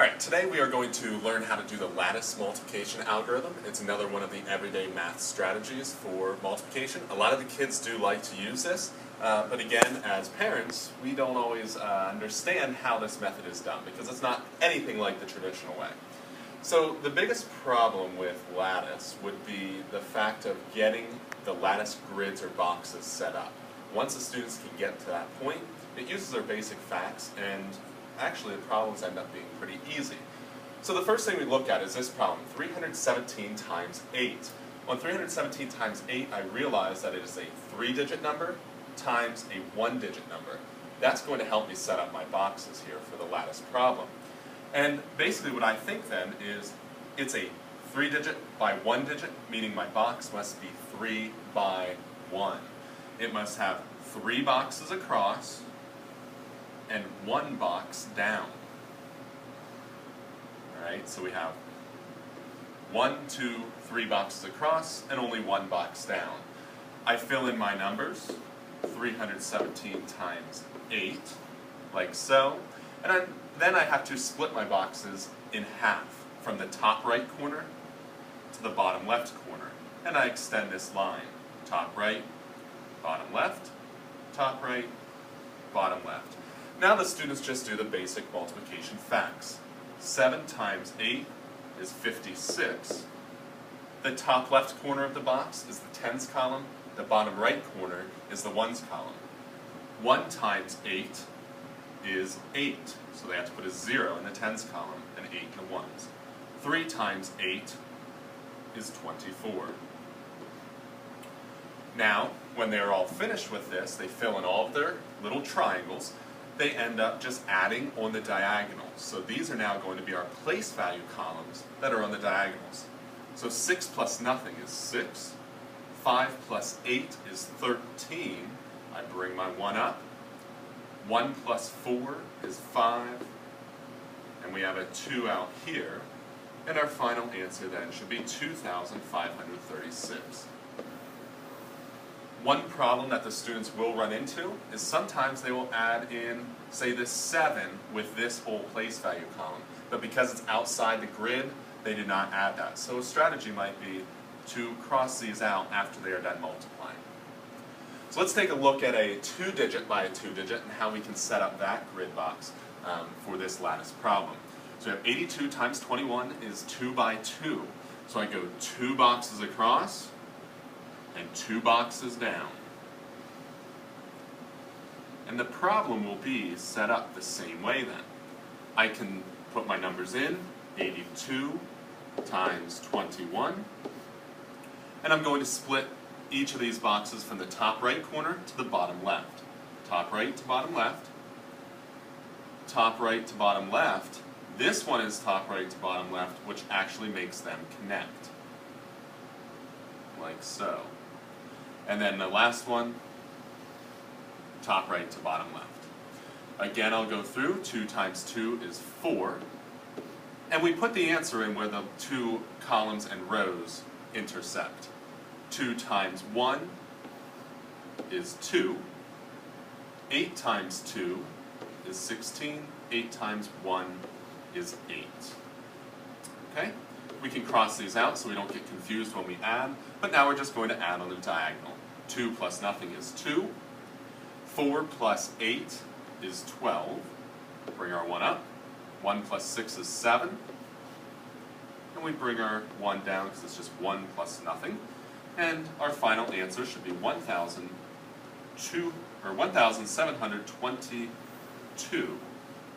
Alright, today we are going to learn how to do the lattice multiplication algorithm. It's another one of the everyday math strategies for multiplication. A lot of the kids do like to use this, but again, as parents, we don't always understand how this method is done because it's not anything like the traditional way. So the biggest problem with lattice would be the fact of getting the lattice grids or boxes set up. Once the students can get to that point, it uses our basic facts, and actually the problems end up being pretty easy. So the first thing we look at is this problem, 317 times 8. On 317 times 8, I realize that it is a 3-digit number times a 1-digit number. That's going to help me set up my boxes here for the lattice problem. And basically what I think then is it's a 3-digit by 1-digit, meaning my box must be 3 by 1. It must have 3 boxes across and 1 box down. Alright, so we have 1, 2, 3 boxes across and only 1 box down. I fill in my numbers, 317 times 8, like so, and then I have to split my boxes in half, from the top right corner to the bottom left corner. And I extend this line, top right, bottom left, top right, bottom left. Now the students just do the basic multiplication facts. 7 times 8 is 56. The top left corner of the box is the tens column. The bottom right corner is the ones column. 1 times 8 is 8. So they have to put a 0 in the tens column and 8 in the ones. 3 times 8 is 24. Now, when they're all finished with this, they fill in all of their little triangles. They end up just adding on the diagonals. So these are now going to be our place value columns that are on the diagonals. So 6 plus nothing is 6. 5 plus 8 is 13. I bring my 1 up. 1 plus 4 is 5. And we have a 2 out here. And our final answer then should be 2,536. One problem that the students will run into is sometimes they will add in, say, this 7 with this whole place value column. But because it's outside the grid, they do not add that. So a strategy might be to cross these out after they are done multiplying. So let's take a look at a 2-digit by a 2-digit and how we can set up that grid box for this lattice problem. So we have 82 times 21 is 2 by 2. So I go 2 boxes across and 2 boxes down. And the problem will be set up the same way then. I can put my numbers in, 82 times 21, and I'm going to split each of these boxes from the top right corner to the bottom left. Top right to bottom left, top right to bottom left. This one is top right to bottom left, which actually makes them connect, like so. And then the last one, top right to bottom left. Again, I'll go through. 2 times 2 is 4. And we put the answer in where the 2 columns and rows intersect. 2 times 1 is 2. 8 times 2 is 16. 8 times 1 is 8. Okay? We can cross these out so we don't get confused when we add, but now we're just going to add on the diagonal. 2 plus nothing is 2. 4 plus 8 is 12. Bring our 1 up. 1 plus 6 is 7. And we bring our 1 down because it's just 1 plus nothing. And our final answer should be 1,722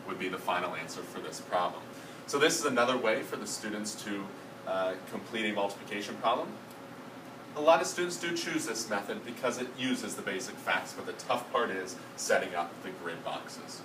would be the final answer for this problem. So this is another way for the students to complete a multiplication problem. A lot of students do choose this method because it uses the basic facts, but the tough part is setting up the grid boxes.